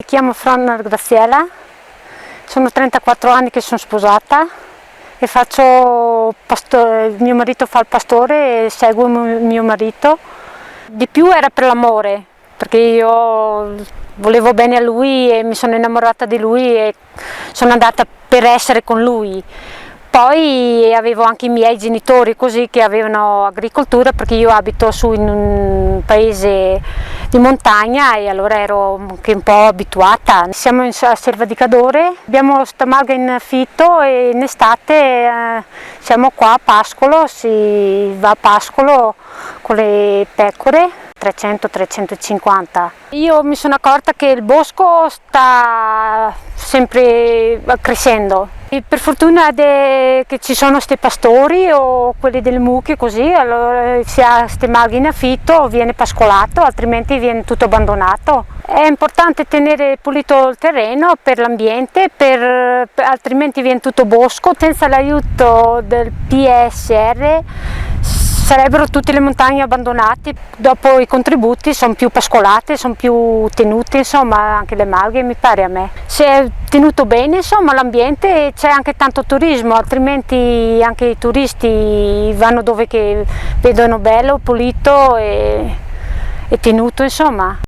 chiamo Fran Graziella, sono 34 anni che sono sposata e mio marito fa il pastore e seguo mio marito. Di più era per l'amore, perché io volevo bene a lui e mi sono innamorata di lui e sono andata per essere con lui. Poi avevo anche i miei genitori così che avevano agricoltura, perché io abito su in un paese di montagna e allora ero anche un po' abituata. Siamo a Selva di Cadore, abbiamo sta malga in affitto e in estate siamo qua a pascolo, si va a pascolo con le pecore, 300-350. Io mi sono accorta che il bosco sta sempre crescendo. E per fortuna che ci sono questi pastori o quelli delle mucche così, allora si ha queste malghe in affitto, viene pascolato, altrimenti viene tutto abbandonato. È importante tenere pulito il terreno per l'ambiente, altrimenti viene tutto bosco. Senza l'aiuto del PSR sarebbero tutte le montagne abbandonate. Dopo i contributi sono più pascolate, sono più tenute, insomma, anche le malghe, mi pare a me. Se è tenuto bene, insomma, l'ambiente, c'è anche tanto turismo, altrimenti anche i turisti vanno dove che vedono bello, pulito e tenuto, insomma.